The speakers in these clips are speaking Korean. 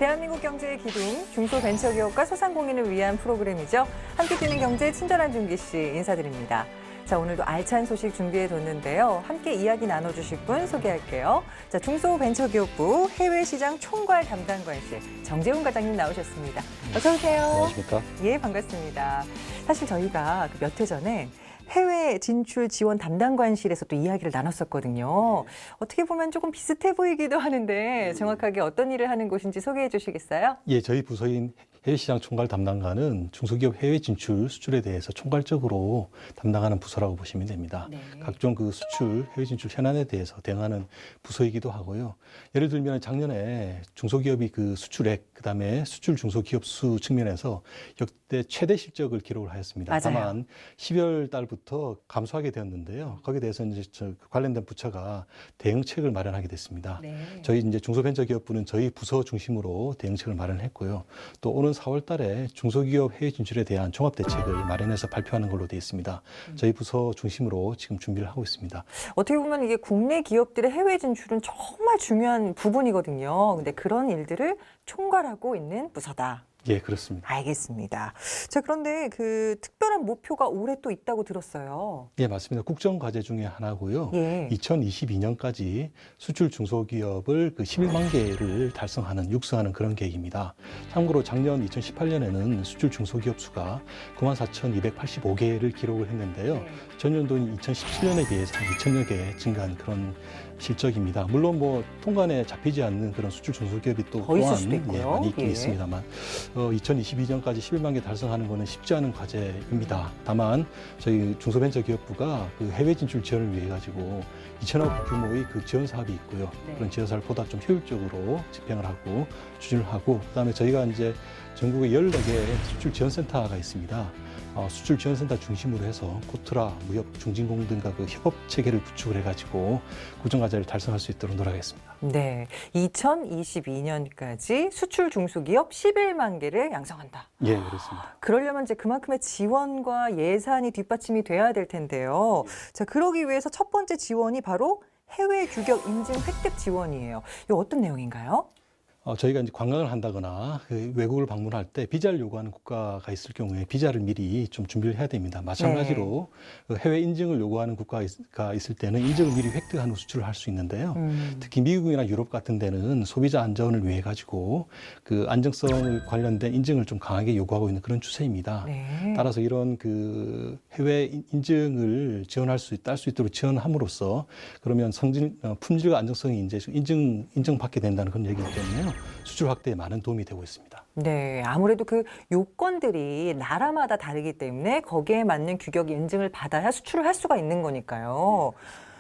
대한민국 경제의 기둥, 중소벤처기업과 소상공인을 위한 프로그램이죠. 함께 뛰는 경제 친절한 준기 씨 인사드립니다. 자, 오늘도 알찬 소식 준비해뒀는데요. 함께 이야기 나눠주실 분 소개할게요. 자, 중소벤처기업부 해외시장 총괄 담당관실 정재훈 과장님 나오셨습니다. 어서 오세요. 안녕하십니까? 예, 반갑습니다. 사실 저희가 몇 해 전에 해외 진출 지원 담당관실에서 또 이야기를 나눴었거든요. 어떻게 보면 조금 비슷해 보이기도 하는데 정확하게 어떤 일을 하는 곳인지 소개해 주시겠어요? 예, 저희 부서인 해외시장 총괄 담당관은 중소기업 해외 진출 수출에 대해서 총괄적으로 담당하는 부서라고 보시면 됩니다. 네. 각종 그 수출, 해외 진출 현안에 대해서 대응하는 부서이기도 하고요. 예를 들면 작년에 중소기업이 그 수출액, 그다음에 수출 중소기업 수 측면에서 역대 최대 실적을 기록을 하였습니다. 맞아요. 다만 12월 달부터 감소하게 되었는데요. 거기에 대해서 이제 관련된 부처가 대응책을 마련하게 됐습니다. 네. 저희 이제 중소벤처기업부는 저희 부서 중심으로 대응책을 마련했고요. 또 오는 4월 달에 중소기업 해외 진출에 대한 종합대책을 마련해서 발표하는 걸로 되어 있습니다. 저희 부서 중심으로 지금 준비를 하고 있습니다. 어떻게 보면 이게 국내 기업들의 해외 진출은 정말 중요한 부분이거든요. 근데 그런 일들을 총괄하고 있는 부서다. 예, 그렇습니다. 알겠습니다. 자, 그런데 그 특별한 목표가 올해 또 있다고 들었어요. 예, 맞습니다. 국정과제 중에 하나고요. 예. 2022년까지 수출 중소기업을 그 11만 개를 달성하는, 육성하는 그런 계획입니다. 참고로 작년 2018년에는 수출 중소기업 수가 94,285개를 기록을 했는데요. 네. 전년도인 2017년에 비해서 한 2천여 개 증가한 그런 실적입니다. 물론 뭐 통관에 잡히지 않는 그런 수출 중소기업이 또 더 있을 또한 수도 있고요. 많이 있긴 예. 있습니다만 2022년까지 11만 개 달성하는 것은 쉽지 않은 과제입니다. 다만 저희 중소벤처기업부가 그 해외 진출 지원을 위해 가지고 2천억 규모의 그 지원 사업이 있고요. 네. 그런 지원 사업을 보다 좀 효율적으로 집행을 하고 추진을 하고 그다음에 저희가 이제 전국에 14개 수출 지원센터가 있습니다. 수출 지원센터 중심으로 해서 코트라, 무역, 중진공 등과 그 협업 체계를 구축을 해가지고 국정과제를 달성할 수 있도록 노력하겠습니다. 네. 2022년까지 수출 중소기업 11만 개를 양성한다. 예, 그렇습니다. 그러려면 이제 그만큼의 지원과 예산이 뒷받침이 돼야 될 텐데요. 자, 그러기 위해서 첫 번째 지원이 바로 해외 규격 인증 획득 지원이에요. 이거 어떤 내용인가요? 저희가 이제 관광을 한다거나 그 외국을 방문할 때 비자를 요구하는 국가가 있을 경우에 비자를 미리 좀 준비를 해야 됩니다. 마찬가지로 그 해외 인증을 요구하는 국가가 있을 때는 인증을 미리 획득한 후 수출을 할 수 있는데요. 특히 미국이나 유럽 같은 데는 소비자 안전을 위해 가지고 그 안정성을 관련된 인증을 좀 강하게 요구하고 있는 그런 추세입니다. 네. 따라서 이런 그 해외 인증을 지원할 수 딸 수 있도록 지원함으로써 그러면 품질과 안정성이 이제 인정받게 된다는 그런 얘기이기 때문에요. 수출 확대에 많은 도움이 되고 있습니다. 네, 아무래도 그 요건들이 나라마다 다르기 때문에 거기에 맞는 규격 인증을 받아야 수출을 할 수가 있는 거니까요.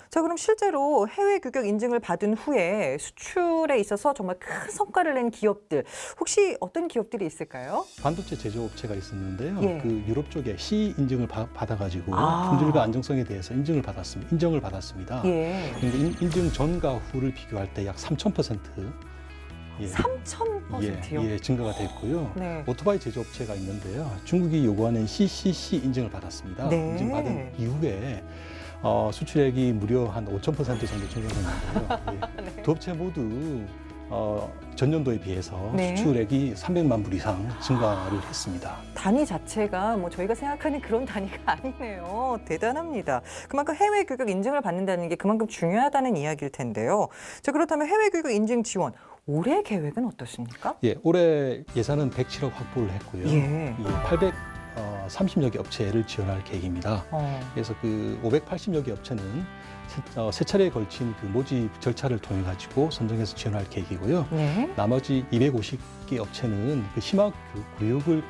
자, 그럼 실제로 해외 규격 인증을 받은 후에 수출에 있어서 정말 큰 성과를 낸 기업들, 혹시 어떤 기업들이 있을까요? 반도체 제조업체가 있었는데요. 예. 그 유럽 쪽에 C 인증을 받아가지고 아. 품질과 안정성에 대해서 인정을 받았습니다. 예. 그런데 인증 전과 후를 비교할 때 약 3,000% 예. 3,000%요? 예, 증가가 됐고요. 네. 오토바이 제조업체가 있는데요. 중국이 요구하는 CCC 인증을 받았습니다. 네. 인증받은 이후에 수출액이 무려 한 5,000% 정도 증가했는데요. 예. 두 업체 모두 전년도에 비해서 네. 수출액이 300만 불 이상 증가를 했습니다. 단위 자체가 뭐 저희가 생각하는 그런 단위가 아니네요. 대단합니다. 그만큼 해외 규격 인증을 받는다는 게 그만큼 중요하다는 이야기일 텐데요. 자, 그렇다면 해외 규격 인증 지원 올해 계획은 어떠십니까? 예, 올해 예산은 107억 확보를 했고요. 예. 830여 개 업체를 지원할 계획입니다. 그래서 그 580여 개 업체는 세 차례에 걸친 그 모집 절차를 통해 가지고 선정해서 지원할 계획이고요. 네. 나머지 250개 업체는 그 심화 교육을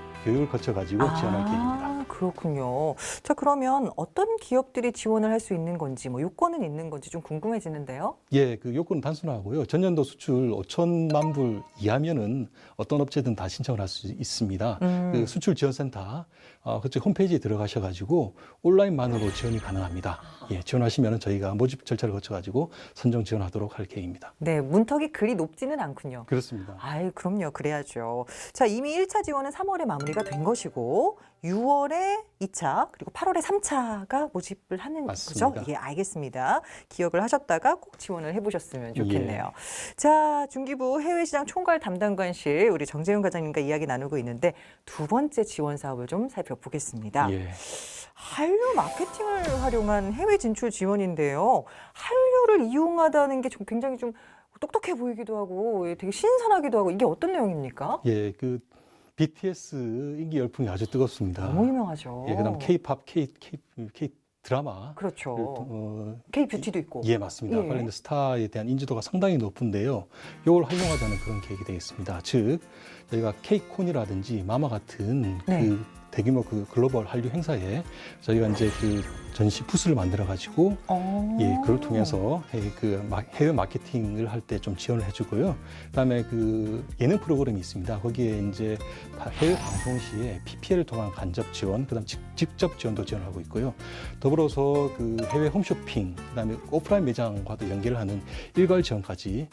거쳐 가지고 지원할 계획입니다. 그렇군요. 자, 그러면 어떤 기업들이 지원을 할 수 있는 건지, 뭐 요건은 있는 건지 좀 궁금해지는데요. 예, 그 요건은 단순하고요. 전년도 수출 5천만 불 이하면은 어떤 업체든 다 신청을 할 수 있습니다. 그 수출 지원센터 그쪽 홈페이지에 들어가셔가지고 온라인만으로 지원이 가능합니다. 예, 지원하시면은 저희가 모집 절차를 거쳐가지고 선정 지원하도록 할 계획입니다. 네, 문턱이 그리 높지는 않군요. 그렇습니다. 아이, 그럼요. 그래야죠. 자, 이미 1차 지원은 3월에 마무리가 된 것이고 6월에 7월에 2차 그리고 8월에 3차가 모집을 하는 맞습니다. 거죠? 예, 알겠습니다. 기억을 하셨다가 꼭 지원을 해보셨으면 좋겠네요. 예. 자, 중기부 해외시장 총괄 담당관실 우리 정재훈 과장님과 이야기 나누고 있는데 두 번째 지원 사업을 좀 살펴보겠습니다. 예. 한류 마케팅을 활용한 해외 진출 지원인데요. 한류를 이용하다는 게 좀 굉장히 좀 똑똑해 보이기도 하고 되게 신선하기도 하고 이게 어떤 내용입니까? 예, 그 BTS 인기 열풍이 아주 뜨겁습니다. 너무 유명하죠. 예, 그다음 K-팝, K 드라마. 그렇죠. K-뷰티도 있고. 예, 맞습니다. 예. 관련된 스타에 대한 인지도가 상당히 높은데요. 이걸 활용하자는 그런 계획이 되겠습니다. 즉, 저희가 K콘이라든지 마마 같은 네. 그 대규모 그 글로벌 한류 행사에 저희가 이제 그 전시 부스를 만들어 가지고 예, 그걸 통해서 해외 마케팅을 할 때 좀 지원을 해주고요. 그다음에 그 예능 프로그램이 있습니다. 거기에 이제 해외 방송 시에 PPL을 통한 간접 지원, 그다음 직접 지원도 지원하고 있고요. 더불어서 그 해외 홈쇼핑, 그다음에 오프라인 매장과도 연계를 하는 일괄 지원까지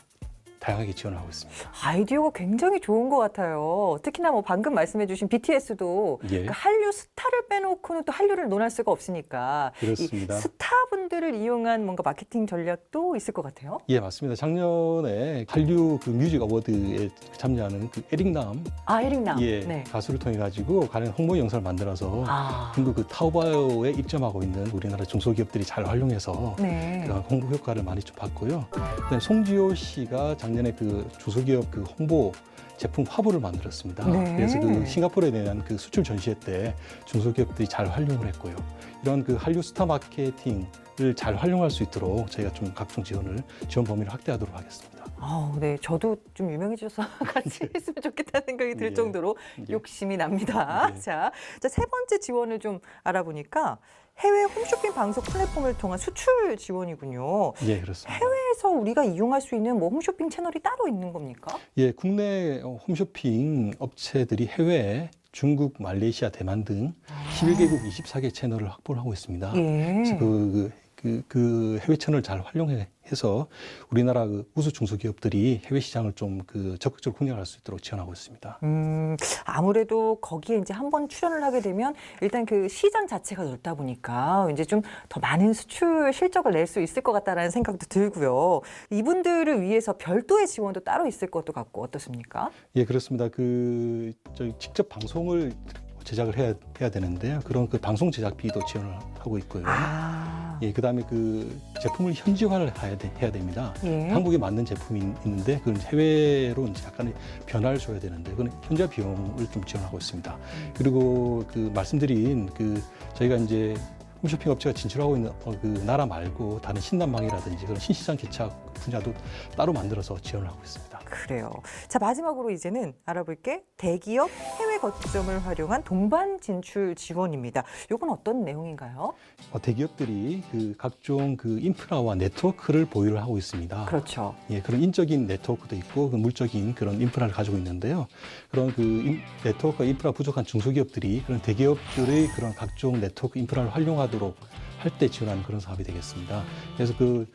다양하게 지원하고 있습니다. 아이디어가 굉장히 좋은 것 같아요. 특히나 뭐 방금 말씀해주신 BTS도 예. 그 한류 스타를 빼놓고는 또 한류를 논할 수가 없으니까 그렇습니다. 이 스타분들을 이용한 뭔가 마케팅 전략도 있을 것 같아요. 예, 맞습니다. 작년에 한류 그 뮤직 어워드에 참여하는 그 에릭남 아, 에릭남. 예, 네. 가수를 통해 가지고 관련 홍보 영상을 만들어서 아, 중국 그 타오바오에 입점하고 있는 우리나라 중소기업들이 잘 활용해서 네. 그 홍보 효과를 많이 좀 봤고요. 그다음에 송지효 씨가 작년에 그 중소기업 그 홍보 제품 화보를 만들었습니다. 네. 그래서 그 싱가포르에 대한 그 수출 전시회 때 중소기업들이 잘 활용을 했고요. 이런 그 한류 스타 마케팅을 잘 활용할 수 있도록 저희가 좀 각종 지원 범위를 확대하도록 하겠습니다. 네. 저도 좀 유명해져서 같이 했으면 좋겠다는 생각이 들 예. 정도로 예. 욕심이 납니다. 예. 자, 세 번째 지원을 좀 알아보니까 해외 홈쇼핑 방송 플랫폼을 통한 수출 지원이군요. 예, 그렇습니다. 해외에서 우리가 이용할 수 있는 뭐 홈쇼핑 채널이 따로 있는 겁니까? 예, 국내 홈쇼핑 업체들이 해외에 중국, 말레이시아, 대만 등 11개국 24개 채널을 확보를 하고 있습니다. 그래서 예. 그 해외 채널을 잘 활용해서 우리나라 그 우수 중소기업들이 해외 시장을 좀 그 적극적으로 공략할 수 있도록 지원하고 있습니다. 아무래도 거기에 이제 한번 출연을 하게 되면 일단 그 시장 자체가 넓다 보니까 이제 좀 더 많은 수출 실적을 낼 수 있을 것 같다라는 생각도 들고요. 이분들을 위해서 별도의 지원도 따로 있을 것도 같고 어떻습니까? 예, 그렇습니다. 저희 직접 방송을 제작을 해야 되는데요. 그런 그 방송 제작비도 지원을 하고 있고요. 예, 그다음에 그 제품을 현지화를 해야 됩니다. 예. 한국에 맞는 제품이 있는데 그건 해외로 이제 약간의 변화를 줘야 되는데 그건 현지화 비용을 좀 지원하고 있습니다. 그리고 그 말씀드린 그 저희가 이제 홈쇼핑 업체가 진출하고 있는 그 나라 말고 다른 신남방이라든지 그런 신시장 개척 분야도 따로 만들어서 지원을 하고 있습니다. 그래요. 자, 마지막으로 이제는 알아볼 게 대기업 해외 거점을 활용한 동반 진출 지원입니다. 이건 어떤 내용인가요? 대기업들이 그 각종 그 인프라와 네트워크를 보유를 하고 있습니다. 그렇죠. 예, 그런 인적인 네트워크도 있고 그 물적인 그런 인프라를 가지고 있는데요. 그런 그 네트워크가 인프라 부족한 중소기업들이 그런 대기업들의 그런 각종 네트워크 인프라를 활용하도록 할 때 지원하는 그런 사업이 되겠습니다. 그래서 그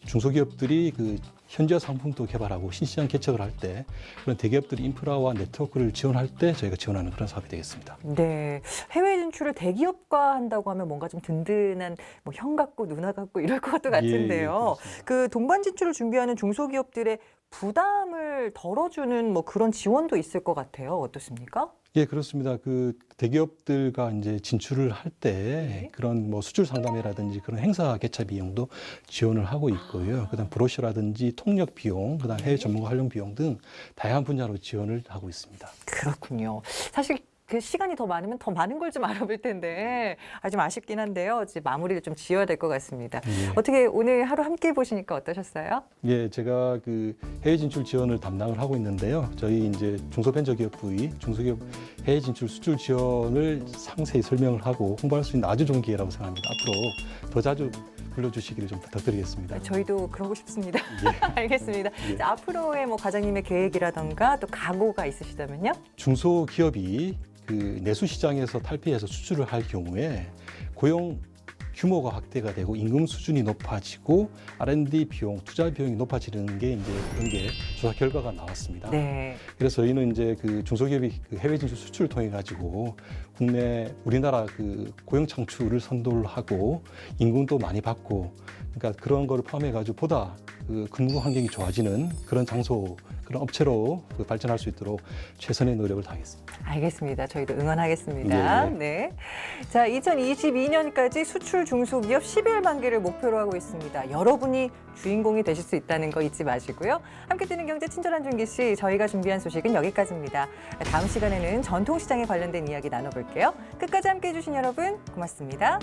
중소기업들이 그 현지화 상품도 개발하고 신시장 개척을 할 때 그런 대기업들이 인프라와 네트워크를 지원할 때 저희가 지원하는 그런 사업이 되겠습니다. 네, 해외 진출을 대기업과 한다고 하면 뭔가 좀 든든한 뭐 형 같고 누나 같고 이럴 것도 같은데요. 그렇습니다. 그 동반 진출을 준비하는 중소기업들의 부담을 덜어주는 뭐 그런 지원도 있을 것 같아요. 어떻습니까? 예, 그렇습니다. 그 대기업들과 이제 진출을 할 때 네. 그런 뭐 수출 상담회라든지 그런 행사 개최 비용도 지원을 하고 있고요. 그다음 브로셔라든지 통역 비용, 그다음 해외 전문가 활용 비용 등 다양한 분야로 지원을 하고 있습니다. 그렇군요. 사실 그 시간이 더 많으면 더 많은 걸 좀 알아볼 텐데 좀 아쉽긴 한데요. 이제 마무리를 좀 지어야 될 것 같습니다. 예. 어떻게 오늘 하루 함께 보시니까 어떠셨어요? 예, 제가 그 해외 진출 지원을 담당을 하고 있는데요. 저희 이제 중소벤처기업 부위 중소기업 해외 진출 수출 지원을 상세히 설명을 하고 홍보할 수 있는 아주 좋은 기회라고 생각합니다. 앞으로 더 자주 불러주시기를 좀 부탁드리겠습니다. 저희도 그러고 싶습니다. 예. 알겠습니다. 예. 자, 앞으로의 뭐 과장님의 계획이라던가 또 각오가 있으시다면요? 중소기업이 그 내수 시장에서 탈피해서 수출을 할 경우에 고용 규모가 확대가 되고 임금 수준이 높아지고 R&D 비용, 투자 비용이 높아지는 게 이제 그런 게 조사 결과가 나왔습니다. 네. 그래서 저희는 이제 그 중소기업이 그 해외 진출 수출을 통해 가지고 국내 우리나라 그 고용 창출을 선도를 하고 임금도 많이 받고 그러니까 그런 거를 포함해 가지고 보다 그 근무 환경이 좋아지는 그런 장소, 그런 업체로 그 발전할 수 있도록 최선의 노력을 다하겠습니다. 알겠습니다. 저희도 응원하겠습니다. 예, 예. 네. 자, 2022년까지 수출 중소기업 11만 개를 목표로 하고 있습니다. 여러분이 주인공이 되실 수 있다는 거 잊지 마시고요. 함께 뛰는 경제 친절한 준기 씨, 저희가 준비한 소식은 여기까지입니다. 다음 시간에는 전통시장에 관련된 이야기 나눠볼게요. 끝까지 함께 해주신 여러분 고맙습니다.